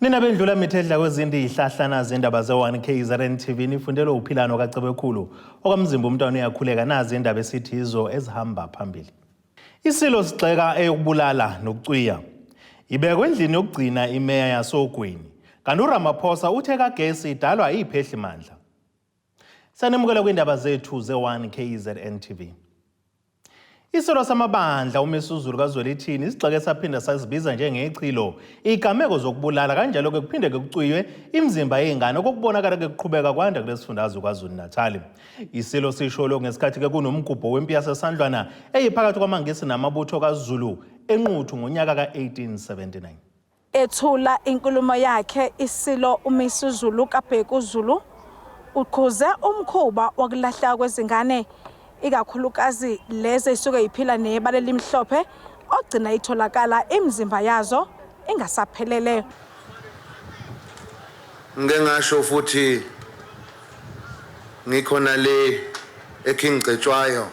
Nina bendlula mithedla kwezindi ihlahlana zendaba ze1KZNTV nifundela uphilano kaCebekhulu okwamzimba umntwana uyakhuleka nazi indaba esithizo ezihamba phambili. Isilo Sigxeka eyokubulala nokucwiya ibekwe endlini yokugcina Imeya YASOGWINI kanti uRamaphosa uthe kagesi idalwa iphehlimandla. Sanemukela kwindaba zethu ze1KZNTV. Isilo samabandla uMesuzulu kaZwelithini Sigxeka esaphinda sazibiza njengechilo igameko zokubulala kanjalo ke kuphinde kucwiywe imizimba yezingane okubonakala ke kuqhubeka kwanda kulesifundazwe kwaZulu-Natal. Isilo sisho lo ngesikhathi ke kunomgubho wempi yasesandlwana eyiphakathi kwamangisi namabutho kaZulu enquthu ngonyaka ka1879. Ethula inkulumo yakhe Isilo uMesuzulu kaBhekuzulu ukhuze umkhuba wokulahla kwezingane ikakhulukazi lezi isuke iphila nebala elimhlophe ogcina itholakala imizimba yazo ingasaphelele. Ngengasho futhi ngikhona le ekhingcetshwayo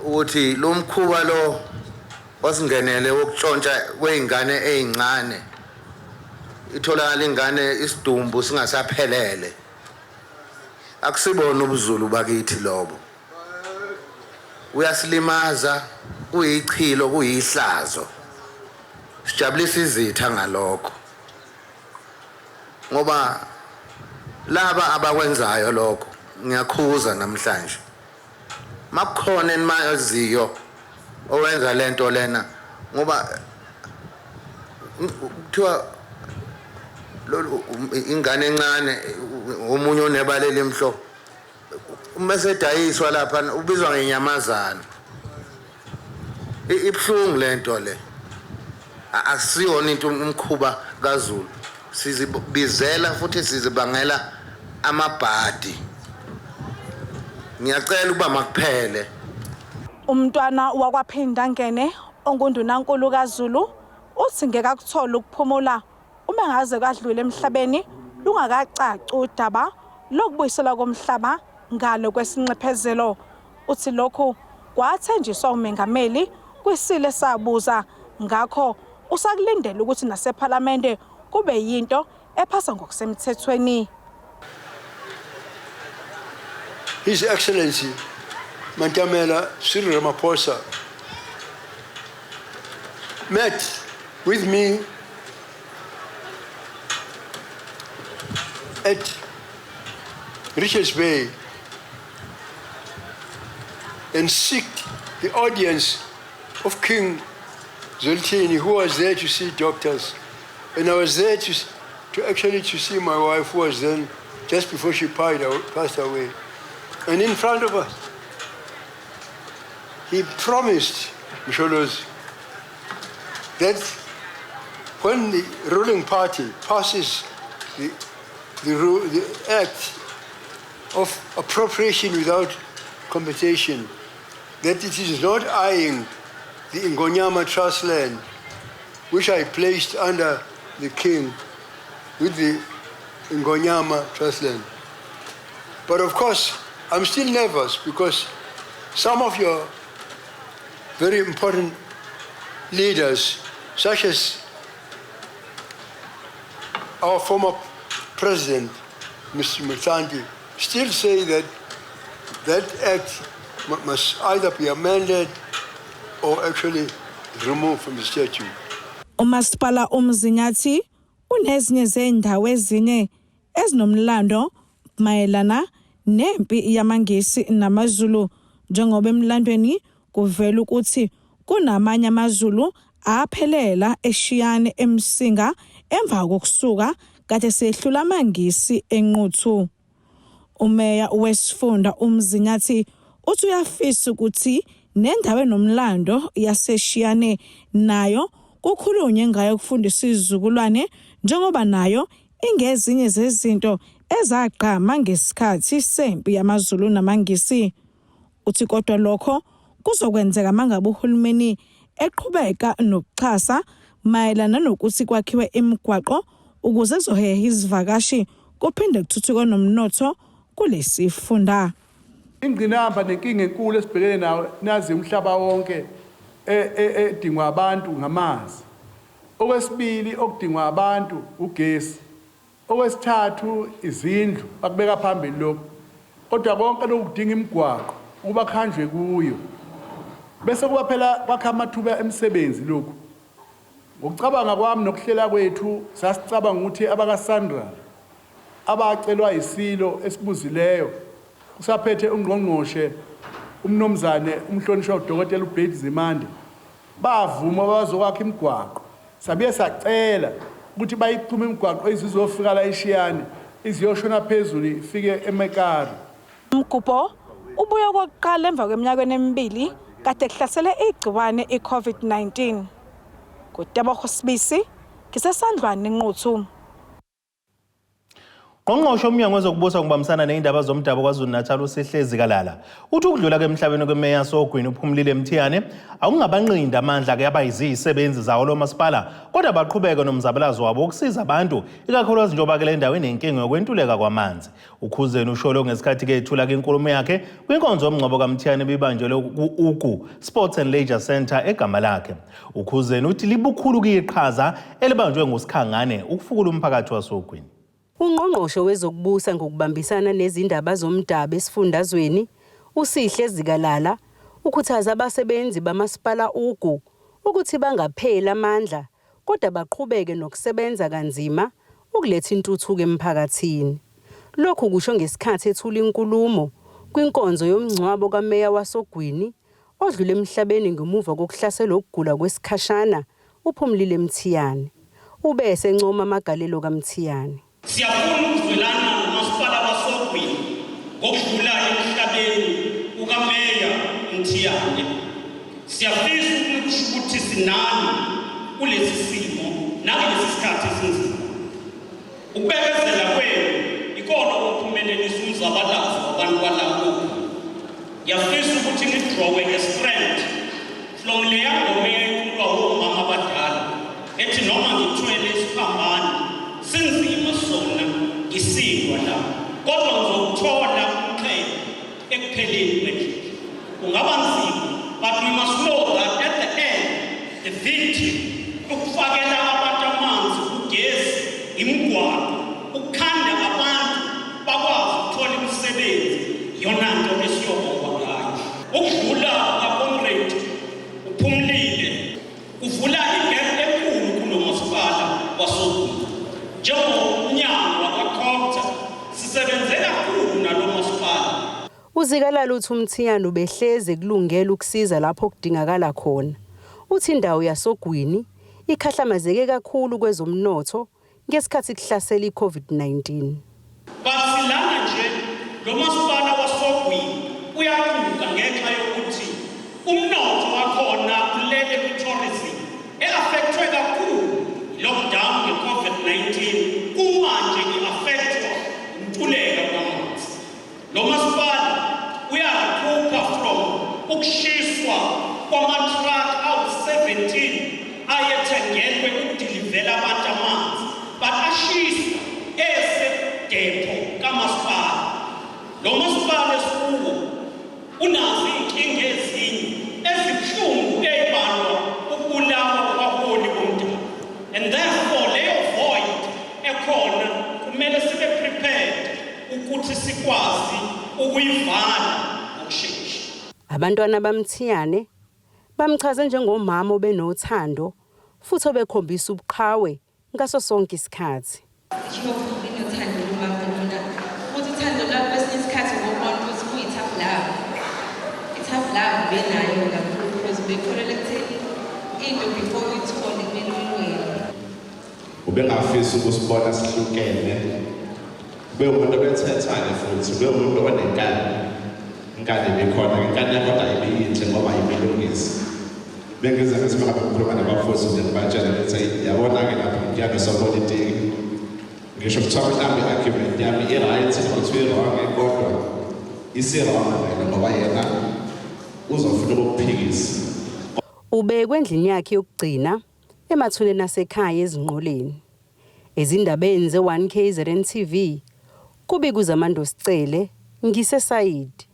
ukuthi lo mkhuba lo wasingenele ukutshontsha kweingane ezincane itholakala ingane isidumbu singasaphelele. Akusibona ubuZulu bakithi lobo. Uyasilimaza kuyichilo kuyihlazo sijabulisa izitha ngalokho ngoba laba abakwenzayo lokho ngiyakhuza namhlanje makukhona enimaziyo owenza lento lena ngoba kuthiwa lo ingane encane umunye onebala elimhlophe umesedayiswa lapha ubizwa ngenyamazana. Ibhlungu lento le asiyona into umkhuba kaZulu sizibizela futhi sizibangela amabhadi. Ngiyacela ukuba makuphele. Umntwana wakwaphinda ngene ongundunankulu kaZulu uthi ngeke akuthola ukuphumula uma ngaze kadlule emhlabeni lungakacaci udaba lokubuyisela komhlaba ngalo kwesinxephezelo. Uthi lokhu kwathenjiswa umengameli kwisile sabuza ngakho usakulindela ukuthi naseParliament kube yinto ephasa ngokusemthethweni. His Excellency Mantamela Cyril Ramaphosa met with me at Richards Bay and seek the audience of King Zwelithini, who was there to see doctors. And I was there to actually see my wife, who was then, just before she passed away. And in front of us, he promised, Msholos, that when the ruling party passes the act of appropriation without compensation, that it is not eyeing the Ingonyama trust land, which I placed under the king with the Ingonyama trust land. But of course, I'm still nervous because some of your very important leaders, such as our former president, Mr. Mutandi, still say that that act must either be amended or actually removed from the statute. uMasipala uMzinyathi unezinye zendawo ezine ezinomlando mayelana nempi yamangisi namaZulu njengoba emlandweni kuvela ukuthi kunamanye amaZulu aphelela eShiyane eMsinga emva kokusuka kade sehlula amangisi enquthu. Umeya wesifunda uMzinyathi uthi uyafisa ukuthi nendawo enomlando yaseShiyane nayo kukhulunywe ngayo kufundisa izizukulwane njengoba nayo ingezinye zezinto ezaqhama ngesikhathi sempi yamaZulu namangisi. Uthi kodwa lokho kuzokwenzeka mangabe uhulumeni eqhubeka nokuxhasa mayelana nokuthi kwakhiwe imigwaqo ukuze kuzoheha izivakashi kuphinde kuthuthuke nomnotho kulesifunda. Ingqinamba nenkinga enkulu esibhekene nayo nazi umhlaba wonke edingwa abantu ngamazi Okwesibili okudingwa abantu ugesi. Okwesithathu izindlu bakubeka phambili lokho. Kodwa konke lokudinga imigwaqo kuba khanjwe kuyo. Bese kuba phela kwakha amathuba emisebenzi lokho. Ngokucabanga kwami nokuhlela kwethu sasicabanga ukuthi abakaSandra abacelwa Isilo esibuzileyo kusaphethe ungqongqoshe umnomzane umhlonishwa uDokotela uBlade Zimande bavuma bazokwakha imigwaqo. Sabiye sacela ukuthi bayichume imigwaqo ezizofika la eShiyane iziyoshona phezulu ifike eMekari. Umgubho ubuye kokuqala emva kweminyaka emibili kade kuhlasele igciwane iCovid-19. Kutabo Sibisi ngisesandlwane Nquthu. Ungqongqoshe umnyango wezokubusa ngibambisana neindaba zomdabu KwaZulu-Natal uSihlezi Kalala uthi ukudlula kwemhlabeni kweMeya YASOGWINI uPhumlile.1KZNTVNEWS akungabanqindi amandla ke abayizisebenzi zawo lo masipala kodwa baqhubeke nomzabalazo wabo ukusiza abantu ikakhulukazi njengoba ke le ndawo inenkinga yokwentuleka kwamanzi. UKhuzeni usholo ngesikhathi ke ethula inkulumo yakhe kwinkonzo yomngcwabo kaMthiyane ebibanjelwe ku-UGU Sports and Leisure Center egama lakhe. UKhuzeni uthi libukhulu kuyiqhaza elibanjwe nguSikhangane ukufukula umphakathi waSogwini. Ungqongqoshe wezokubusa ngokubambisana nezindaba zomdabu esifundazweni uSihlezi Kalala ukhuthaza abasebenzi bamasipala uGu ukuthi bangapheli amandla kodwa baqhubeke nokusebenza kanzima ukuletha intuthuko emphakathini. Lokhu kusho ngesikhathi ethula inkulumo kwinkonzo yomngcwabo kaMeya waSogwini odlule emhlabeni ngemuva kokuhlasela ukugula kwesikhashana uPhumlile.1KZNTVNEWS ubese encoma amagalelo kaMthiyane. Siyafuna ukuzwelana nomasipala waSogwini ngokudlula emhlabeni ukaMeya Mthiyane. Siyafisa ukuthi sinani kulesi simo nakulesi sikhathi esinzima. Ukubekezela kwenu ikona okuphumelelisa umzabalazo wabantu balapho. Yafisa ukuthi nidrowe ngestrength from leya ngoMeya ekulwa omama abadala ethi noma ngithwele isiphambano sinzima sona ngisindwa la kodwa ngizothola umqhele ekupheleni kwendlela. Kungaba nzima but we must know that at the end the victory ukufakela abantu amanzi ugesi imigwaqo ukukhanda abantu bakwazi ukuthola imisebenzi yona nto esiyobonga ngayo. Ukudlula kaComrade uPhumlile kuvula igebe enkulu kulo masipala waSogwini. Njengomnyango wakwaCopter sisebenze kakhulu nalo masipala. UZikalala uthi uMthiyane ubehleze kulungela ukusiza lapho kudingakala khona. Uthi indawo yaSogwini ikhahlamezeke kakhulu kwezomnotho ngesikhathi kuhlasela iCovid-19. Basilana nje lo masipala waSogwini uyaquka ngenxa yokuthi umnotho wakhona ulele ku-tourism e-affectwe kakhulu lockdown nge-COVID-19 kumanje i-affectwa umntuleka kwamanzi. Lo masipala uyakhupha from ukushiswa kwama-truck awu-17 ayethengelwe ukudilivela abantu amanzi but ashiswa esedepo kamasipala. Lo masipala esikuwo unazo iy'nkinga ezinye ezibuhlungu ey'balwa ukubulawa kwaholi bomdabu. And therefore leyo void ekhona kumele sibe prepared ukuthi sikwazi ukuyivala ngokushesha. Abantwana baMthiyane bamchaze njengomama obenothando futhi obekhombisa ubuqhawe ngaso sonke isikhathi. Ubengafisa ukusibona sihlukene ube umuntu obethethayo futhi ube umuntu onenkani. Inkani bekhona inkani yakho ayibiyinhle ngoba ayibelungisi. Bengize ngithi ngabe ngikhuluma nabafuthi ngibatshela ukuthi yabona-ke lapha ngiyana sopolitiki ngisho kuthiwa mhlawumbe i-argument yami i-right nokuthi i-wrong kodwa isi-wrong ngoba yena uzofuna ukukuphikisa. Ubekwe endlini yakhe yokugcina emathuneni asekhaya ezinqoleni. Ezindabeni ze-1KZNTV kubikuza Amando Sicele ngisesayidi.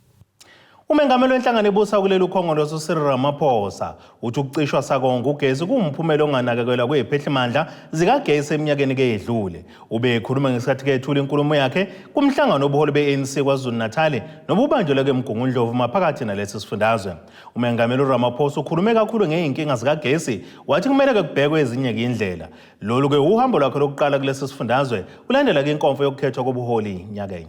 Umengameli wenhlangano ebusa kuleli ukhongolose uCyril Ramaphosa uthi ukucishwa sakonga ugesi kuwumphumela onganakekelwa kweziphehlimandla zikagesi eminyakeni eyedlule. Ube ekhuluma ngesikhathi kethula inkulumo yakhe kumhlangano obuholi be-ANC KwaZulu-Natal nobubanjelwe eMgungundlovu maphakathi nalesi sifundazwe. Umengameli uRamaphosa ukhulume kakhulu ngeyinkinga zikagesi wathi kumele kubhekwe ezinye indlela. Lolu ke uhambo lwakhe lokuqala kulesi sifundazwe ulandela inkonzo yokukhethwa kobuholi nyakeni.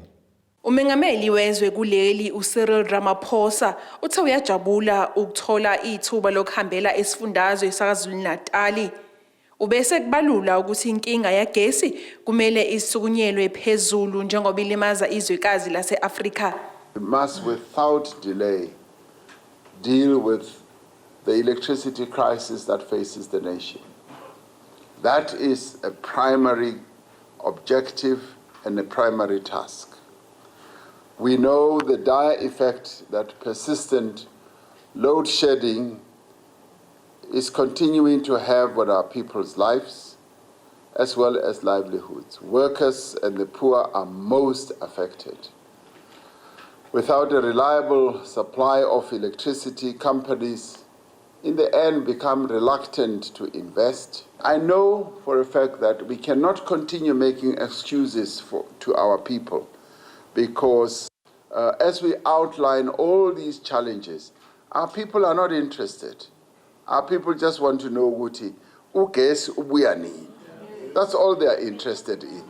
Umengameli wezwe kuleli uCyril Ramaphosa uthe uyajabula ukuthola ithuba lokuhambela esifundazwe saKwaZulu-Natal. Ubese kubalula ukuthi inkinga yagesi kumele isukunyelwe phezulu njengoba ilimaza izwekazi lase-Afrika. We must without delay deal with the electricity crisis that faces the nation. That is a primary objective and a primary task. We know the dire effect that persistent load shedding is continuing to have on our people's lives as well as livelihoods. Workers and the poor are most affected. Without a reliable supply of electricity, companies in the end become reluctant to invest. I know for a fact that we cannot continue making excuses to our people, because as we outline all these challenges, our people are not interested. Our people just want to know ukuthi ugesi ubuya nini. That's all they are interested in.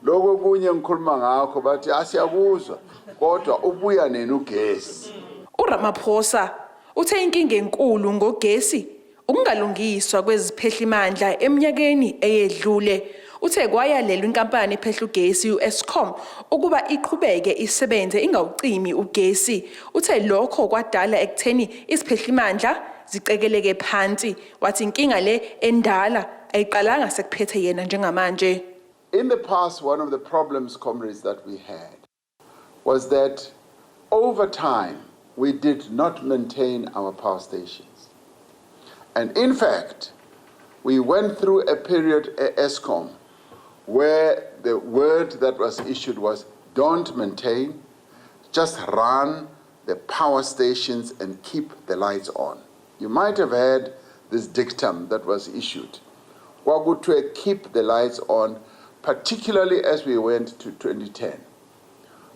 Lokho kunye ngikhuluma ngakho bathi asiyakuzwa kodwa ubuya nini ugesi. uRamaphosa uthe inkinga enkulu ngogesi ukungalungiswa kweziphehlimandla eminyakeni eyedlule. Uthe kwayalelwa inkampani ephehla ugesi u-Eskom ukuba iqhubeke isebenze ingawucimi ugesi. Uthe lokho kwadala ekutheni isiphehlimandla zicekeleke phansi. Wathi inkinga le endala ayiqalanga sekuphethe yena njengamanje. In the past, one of the problems, comrades, that we had was that over time we did not maintain our power stations. And in fact, we went through a period at Eskom where the word that was issued was don't maintain, just run the power stations and keep the lights on. You might have heard this dictum that was issued. Kwakuthiwe keep the lights on, particularly as we went to 2010.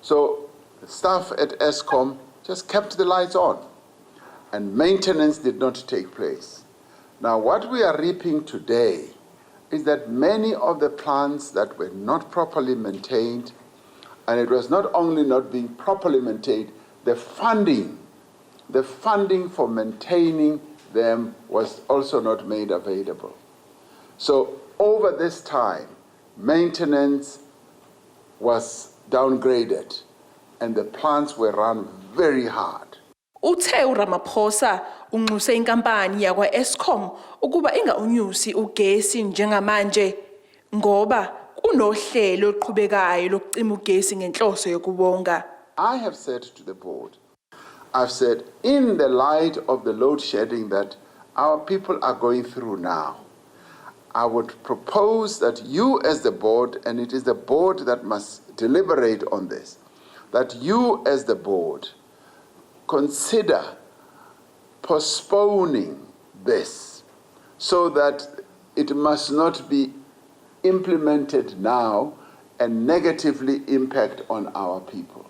So the staff at Eskom just kept the lights on and maintenance did not take place. Now what we are reaping today is that many of the plants that were not properly maintained, and it was not only not being properly maintained, the funding for maintaining them was also not made available. So over this time, maintenance was downgraded and the plants were run very hard. Uthe uRamaphosa unxuse inkampani yakwa Eskom ukuba ingawunyusi ugesi njengamanje ngoba kunohlelo oluqhubekayo lokucima ugesi ngenhloso yokubonga. I have said to the board, I've said in the light of the load shedding that our people are going through now, I would propose that you as the board, and it is the board that must deliberate on this, that you as the board consider postponing this so that it must not be implemented now and negatively impact on our people.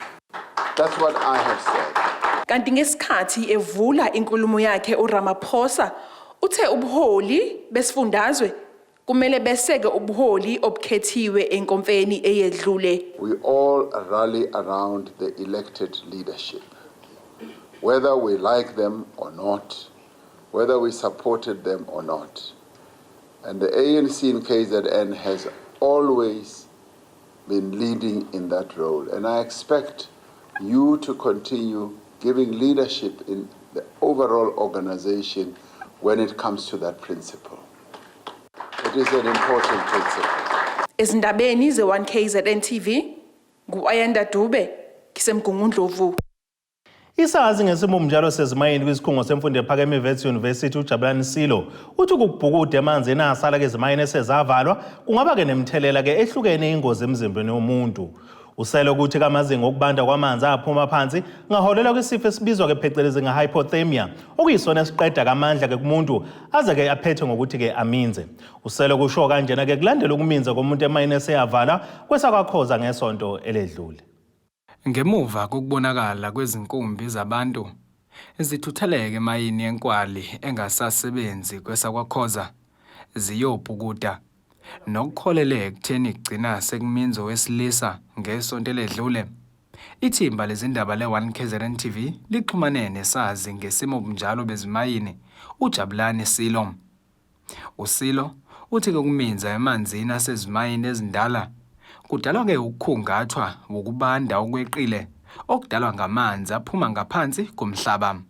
That's what I have said. Kanti ngesikhathi evula inkulumo yakhe uRamaphosa uthe ubuholi besifundazwe kumele beseke ubuholi obukhethiwe enkonfeni eyedlule. We all rally around the elected leadership, whether we like them or not, whether we supported them or not. And the ANC in KZN has always been leading in that role. And I expect you to continue giving leadership in the overall organization when it comes to that principle. It is an important principle. Ezindabeni ze1KZNTV nguAyanda kisemgungundlovu. Isazi ngesimo njalo sezimayini kwisikhungo semfundo ephakeme eVets University uJabulani Isilo uthi ukubhukuda emanzi enasala kezimayini esezavalwa kungaba ke nemthelela ke ehlukene ingozi emzimbeni womuntu. Uselo ukuthi kamazinga okubanda kwamanzi aphuma phansi ngaholela kwisifo esibizwa phecelezi hypothermia okuyisona esiqeda kamandla kumuntu aze aphethe ngokuthi aminze. Uselo kusho kanjena kulandela ukuminza komuntu emayini eseyavala kwesakakhoza ngesonto eledlule. Ngemuva kokubonakala kwezinkumbi zabantu ezithutheleke emayini yenkwali engasasebenzi kwesakakhoza ziyobhukuda nokukholele ekutheni igcina sekuminzo wesilisa ngesonto eledlule, ithimba lezindaba le1KZNTV lixhumane nesazi ngesimo bunjalo bezimayini uJabulani Isilo. Usilo uthi ukuminza emanzini asezimayini ezindala kudalwa ukukhungathwa ukubanda okweqile okudalwa ngamanzi aphuma ngaphansi komhlaba.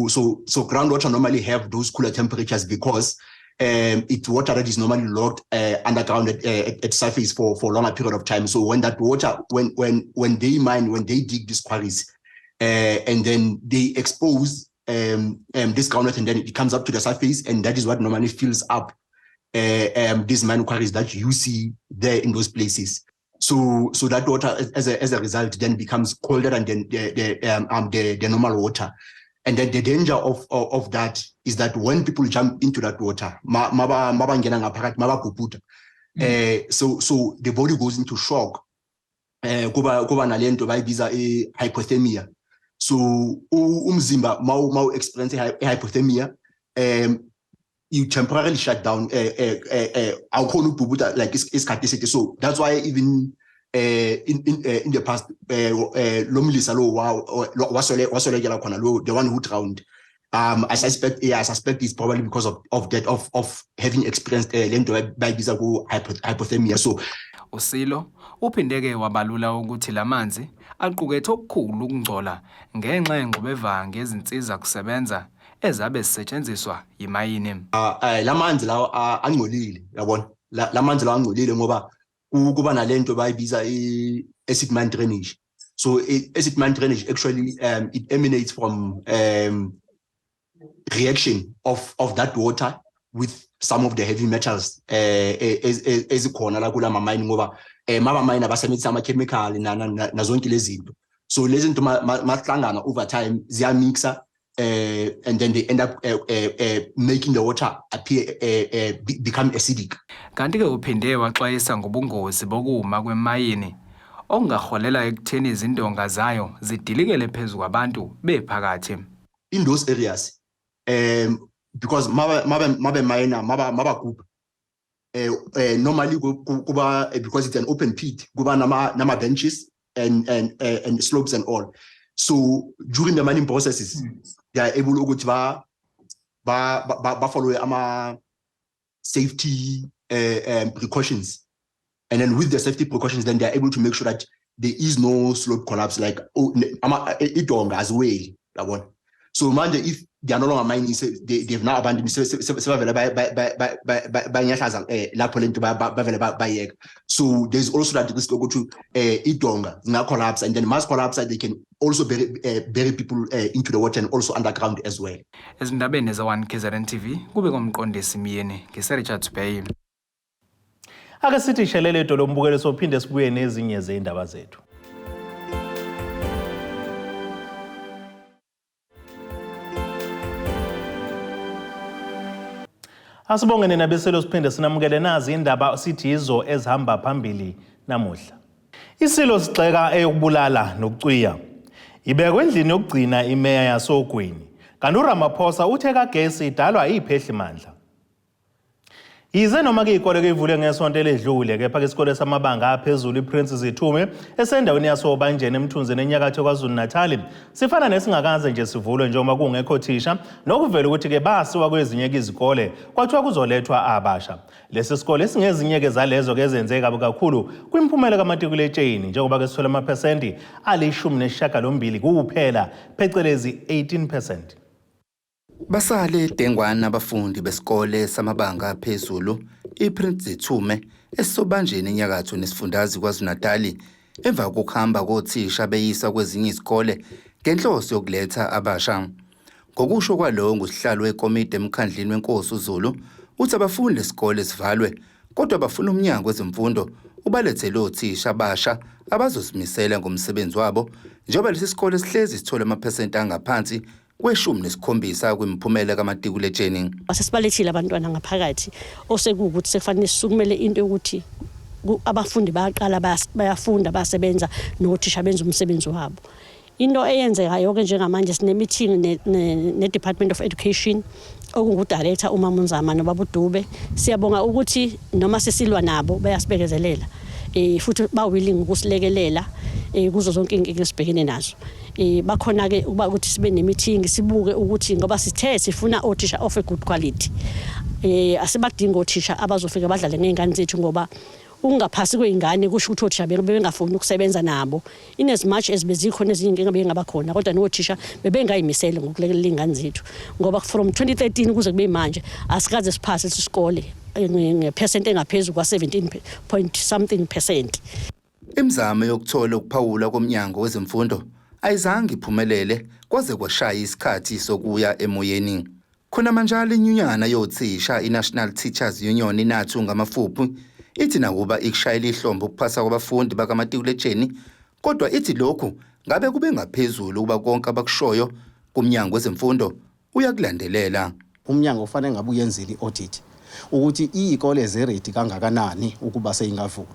So groundwater normally have those cooler temperatures because it's water that is normally locked underground at surface for a longer period of time. So when that water, when they mine, when they dig these quarries, and then they expose this groundwater, and then it comes up to the surface, and that is what normally fills up these mine quarries that you see there in those places. So that water, as a result, then becomes colder than the normal water. And then the danger of that is that when people jump into that water, so the body goes into shock. Hypothermia. So umzimba mau experience hypothermia, you temporarily shut down. So that's why even in the past, the one who drowned, I suspect it's probably because of that of having experienced hypothermia. So Usilo uphindeke wabalula ukuthi lamanzi aqukethe okukhulu ukungcola ngenxa yengqubevanga ezinsiza kusebenza ezabe sisetshenziswa yimayini. Lamanzi lawo angcolile, yabona. Lamanzi lawo angcolile ngoba kuba nalento bayibiza acid mine drainage. So acid mine drainage actually it emanates from reaction of that water with some of the heavy metals ezikhona la kula mine ngoba mine abasebenzisa ama chemical na zonke lezi zinto. So lezi zinto mahlangana over time ziya mixa and then they end up making the water appear become acidic. Kanti ke uphinde waxwayisa ngobungozi bokuma kwemayini ongaholela ekutheni izindonga zayo zidilikele phezulu kwabantu bephakathi. In those areas, because mabe miner maba normally kuba because it's an open pit, kuba nama benches and slopes and all. So during the mining processes, they are able to follow ama safety precautions, and then with the safety precautions, then they are able to make sure that there is no slope collapse like idonga as well. So man, if they are no longer mining, they've now abandoned. So there's also that risk to go to idonga now collapse, and then mass collapse, they can also bury people into the water and also underground as well. Ezindabeni za1KZNTV kube komqondisi Imeyeni ngeSerichard Bay. Ake sithi shelele idolo mbukelo sophinde sibuye nezinye zeindaba zethu. Asibongene nabeselo siphinde sinamukele nazi indaba sithi izo ezihamba phambili namuhla. Isilo Sigxeka eyokubulala nokucwiya ibekwe endlini yokugcina Imeya YASOGWINI. Kanti uRamaphosa uthe kagesi idalwa iphehlimandla. Yize noma ke ikole kevule ngesonto eledlule kepha ke isikole samabanga aphezulu iPrince Zithume esendaweni yasobanjene emthunzini enyakatho KwaZulu-Natal sifana nesingakaze nje sivulwe njengoba kungekho thisha nokuvela ukuthi ke basiwa kwezinye izikole kwathiwa kuzolethwa abasha. Lesi sikole singezinye ke zalezo ke zenzeka kakhulu kwimphumela kamatikuletsheni njengoba ke sithola amaphesenti ali-18 kuphela phecelezi 18%. Basale dengwana abafundi besikole samabanga aphezulu iPrince Zithume esisobanjeni enyakatho nesifundazi KwaZulu-Natal emva kokuhamba kothisha beyisa kwezinye izikole ngenhloso yokuletha abasha. Ngokusho kwalowo ngusihlalo wekomiti emkhandlini wenkosi uZulu uthi abafundi esikole sivalwe kodwa bafuna umnyango wezemfundo ubalethele othisha abasha abazozimisela ngomsebenzi wabo njengoba lesi sikole sihlezi sithola amaphesenti angaphansi kwe-17 kwimiphumela kamatikuletsheni. Sesibalethile abantwana ngaphakathi osekuwukuthi sekufanele sisukumele into yokuthi abafundi bayaqala bayafunda basebenza nothisha benza umsebenzi wabo. Into eyenzekayo ke njengamanje sine meeting ne Department of Education okungudirector uMamunzama noBabudube. Siyabonga ukuthi noma sesilwa nabo bayasibekezelela futhi ba willing ukusilekelela kuzo zonke inkinga esibhekene nazo. Bakhona ke ukuba ukuthi sibe ne meeting sibuke ukuthi ngoba sithe sifuna othisha of a good quality. Asibadinga othisha abazofika badlale ngezingane zethu ngoba ungaphasi kweingane kusho ukuthi othisha bengafuni ukusebenza nabo. In as much as bezikhona ezinye inkinga bengaba khona kodwa nothisha bebengayimisela ngokulekelela ingane zethu ngoba from 2013 kuze kube manje asikaze siphase isikole ngephesenti engaphezulu kwa 17.something%. Imizamo yokuthola ukuphawula komnyango wezemfundo ayizange iphumelele kwaze kwashaya isikhathi sokuya emoyeni. Khona manje inyunyana yothisha iNational Teachers Union inathu ngamafuphi ithi nakuba ikushayela ihlombo ukuphasa kwabafundi bakamatikuletsheni kodwa ithi lokhu ngabe kube ngaphezulu kuba konke abakushoyo kumnyango wezemfundo uyakulandelela. Umnyango ufanele ngabe uyenzile i-audit ukuthi izikole zeredi kangakanani ukuba seyingavula.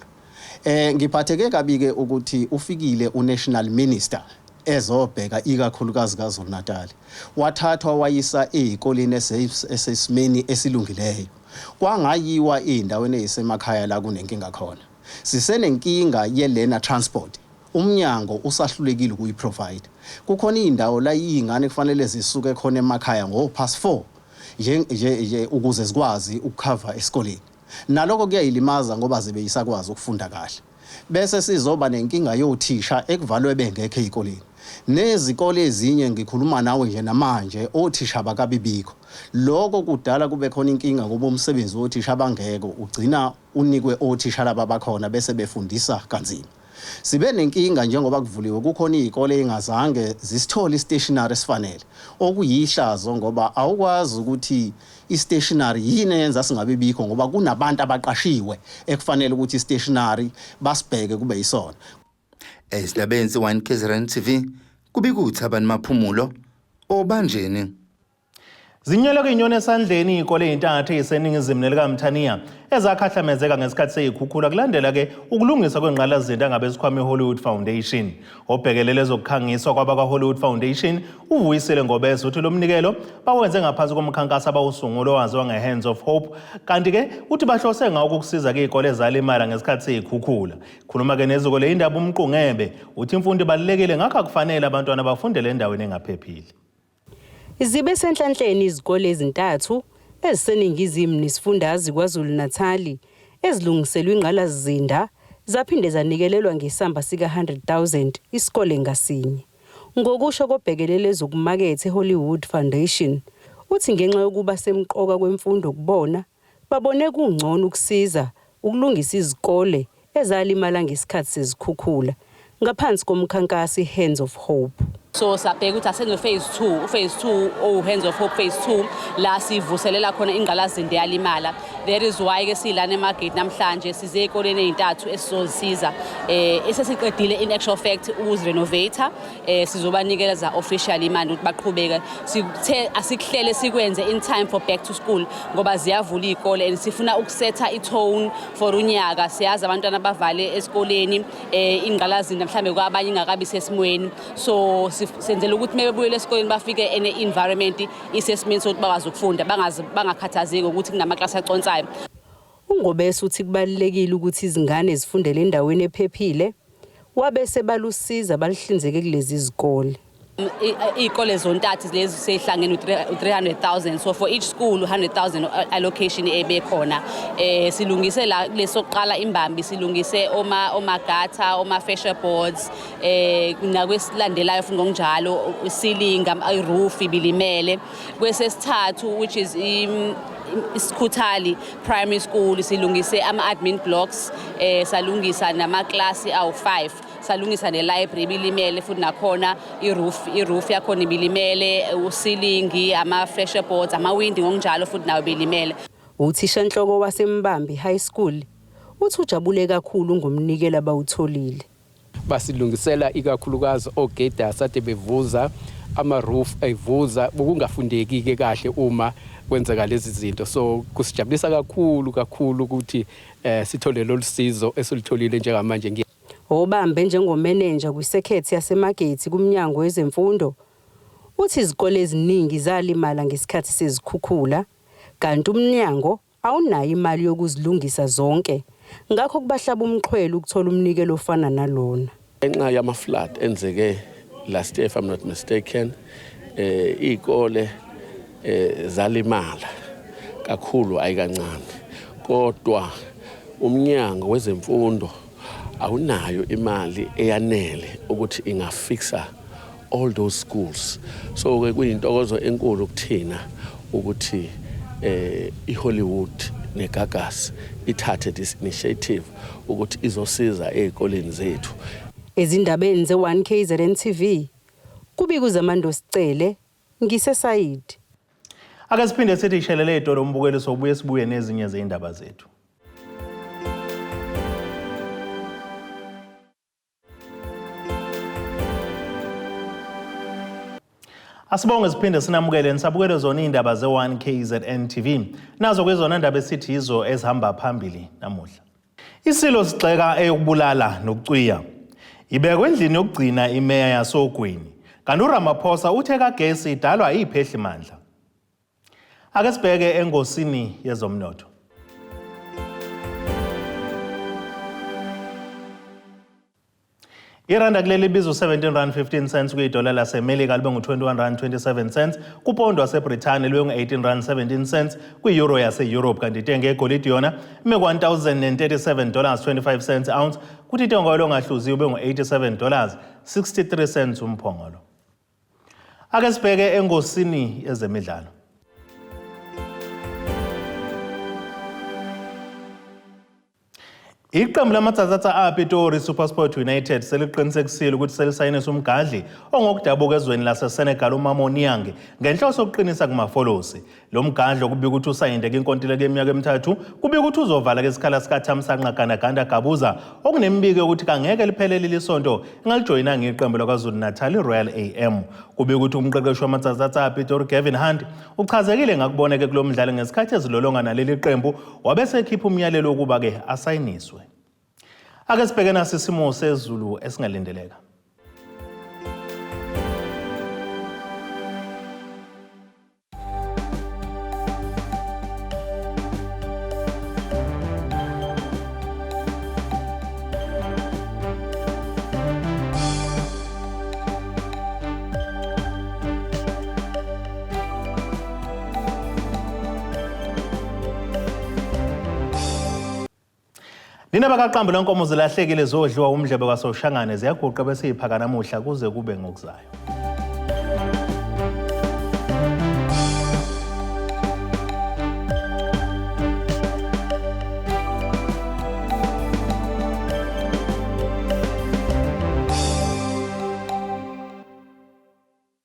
Ngiphatheke kabi ke ukuthi ufikile uNational Minister ezobheka ikakhulukazi kaZulu Natal. Wathathwa wayisa ezikoleni esesimeni esilungileyo. Kwangayiwa endaweni ezisemakhaya la kunenkinga khona. Sisenenkinga ye-learner transport. Umnyango usahlulekile ukuyiprovide. Kukhona indawo la izingane kufanele zisuke khona emakhaya ngo-4:30 nje ukuze zikwazi ukucover esikoleni. Naloko kuyayilimaza ngoba zibe yisakwazi ukufunda kahle. Bese sizoba nenkinga yothisha ekuvalwe bengekho ezikoleni. Nezikole ezinye ngikhuluma nawe nje namanje othisha bakabibikho. Lokho kudala kube khona inkinga ngoba umsebenzi wothisha bangeko ugcina unikwe othisha laba bakhona bese befundisa kanzima. Sibe nenkinga njengoba kuvuliwe kukhona izikole engazange zisithole istationery esifanele okuyihlazo ngoba awukwazi ukuthi istationery yini yenza singabe bikho ngoba kunabantu abaqashiwe ekufanele ukuthi istationery basibheke kube yisona. Esilabenzi 1KZNTV kubikuthi abantu maphumulo obanjeni. Zinyeleke inyoni esandleni izikole ezintathu eziseningizimu nelikaMthaniya ezakhahlamezeka ngesikhathi seyikhukhula kulandela ke ukulungiswa kwengqalasizinda ngabesikhwama iHollywood Foundation. Obhekelele ezokukhangiswa kwabaka Hollywood Foundation uvuyisile ngobese uthi lo mnikelo bawenze ngaphansi komkhankaso abawusungula owaziwa ngeHands of Hope kanti ke uthi bahlose ngawo ukusiza ke izikole ezalimala ngesikhathi seyikhukhula. Khuluma ke nezikole indaba umqungebe uthi imfundo ibalulekile ngakho akufanele abantwana bafundele endaweni engaphephile. Izibe senhlanhleni izikole ezintathu eziseningizimu nesifundazwe kwaZulu Natal ezilungiselwe ingqalasizinda zaphinde zanikelelwa ngesamba sika 100,000 isikole ngasinye. Ngokusho kobhekelele ezokumakethe eHollywood Foundation uthi ngenxa yokuba semqoka kwemfundo kubona babone kungcono ukusiza ukulungisa izikole ezalimala ngesikhathi sezikhukhula ngaphansi komkhankaso Hands of Hope. So sabheka ukuthi asenze phase 2 Hands of Hope phase 2 la sivuselela khona ingqalasizinda yalimala. That is why ke silana eMarket namhlanje size ezikoleni ezintathu esizosiza esesiqedile in actual fact ukuzirenovate sizobanikeza officially imali ukuthi baqhubeke. Sithe asikuhlele sikwenze in time for back to school ngoba ziyavula izikole and sifuna ukusetha itone for unyaka. Siyazi abantwana bavale esikoleni ingqalasizinda mhlambe kwabanye ingakabi sesimweni so senzela ukuthi mebebuyele esikoleni bafike ene environment isesimeni sokuthi bakwazi ukufunda bangakhathazeki ukuthi kunamaklasi aconsayo. Ungobese uthi kubalekile ukuthi izingane zifundele endaweni ephephile wabese balusiza balihlinzeke kulezi izikole. Izikole zontathu lezi sehlangene u300,000 so for each school 100,000 allocation ebekhona. Silungise la lesoqala imbambi silungise omagata fascia boards nakwesilandelayo futhi ngokunjalo ceiling iroof ibilimele. Kwesesithathu which is isikhuthali primary school silungise ama-admin blocks salungisa namaklasi awu5 salungisa ne-library ibilimele futhi nakhona iroof yakhona ibilimele uceiling ama-fascia boards amawindi ngokunjalo futhi nawo ibilimele. Uthisha nhloko waseMbambi High School uthi ujabule kakhulu ngomnikelo abawutholile. Basilungisela ikakhulukazi ogate asade bevuza ama-roof evuza ukungafundeki-ke kahle uma kwenzeka lezi zinto. So kusijabulisa kakhulu ukuthi sithole lolu sizo esilitholile njengamanje. Obambe njengomeneja kwisekhethi yasemagethi kumnyango wezemfundo uthi izikole eziningi zalimala ngesikhathi sezikhukhula kanti umnyango awunayo imali yokuzilungisa zonke ngakho kubahlaba umxhwele ukuthola umnikelo ofana nalona. Ngenxa yama-flood enzeke last year if I'm not mistaken izikole zalimala kakhulu ayikancane kodwa umnyango wezemfundo awunayo imali eyanele ukuthi ingafixa all those schools. So ke kuyintokozo enkulu kuthina ukuthi iHollywood neGagas ithathe this initiative ukuthi izosiza ezikoleni zethu. Ezindabeni ze1KZNTV kubikuZamando Sicele ngisesayidi. Ake siphinde sithi ishelele idolo umbukeli sobuye sibuye nezinye zeindaba zethu. Asibonge siphinde sinamukele nisabukele zona indaba ze1KZNTV nazo kwezona indaba esithi izo ezihamba phambili namuhla. Isilo Sigxeka eyokubulala nokucwiya ibekwe endlini yokugcina Imeya YASOGWINI kanti uRamaphosa uthe kagesi idalwa iphehlimandla. Ake sibheke engosini yezomnotho. Iranda kuleli bizo 17.15 cents kuyidola laseMelika libe ngu21.27 cents kupondo waseBrithani libe ngu18.17 cents kwi-euro yase-Europe kanti itengo yegolide yona ime $1,037.25 cents ounce kuthi itengo yolongahluziwe ube ngu$87.63 cents umphongolo. Ake sibheke engosini yezemidlalo. Iqembu lamatsatsa aPitori SuperSport United seliqinisekisile ukuthi selisayinisa umgadli ongokudabuka ezweni laseSenegal uMamoniang ngenhloso yokuqinisa kumafolosi. Lo mgadli okubika ukuthi usayindeke inkontileka yeminyaka emithathu kubika ukuthi uzovala ngesikhala sikaThamsanqa Gandaganda Gabuza okunemibiko yokuthi kangeke liphelele lisonto ingalijoyinanga iqembu laKwaZulu-Natal Royal AM. Kubika ukuthi umqeqeshi wamatsatsa aPitori Gavin Hunt uchazekile ngakuboneke kulo mdlalo ngesikhathi ezilolonga naleli qembu wabese ekhipha umyalelo ukuba ke asayiniswe. Ake sibheke nasi isimo sezulu esingalindeleka. Ninaba kaqambu lenkomo zilahlekile zodliwa umdlebe kwaSoshangane ziyaguqa bese iphaka namuhla kuze kube ngokuzayo.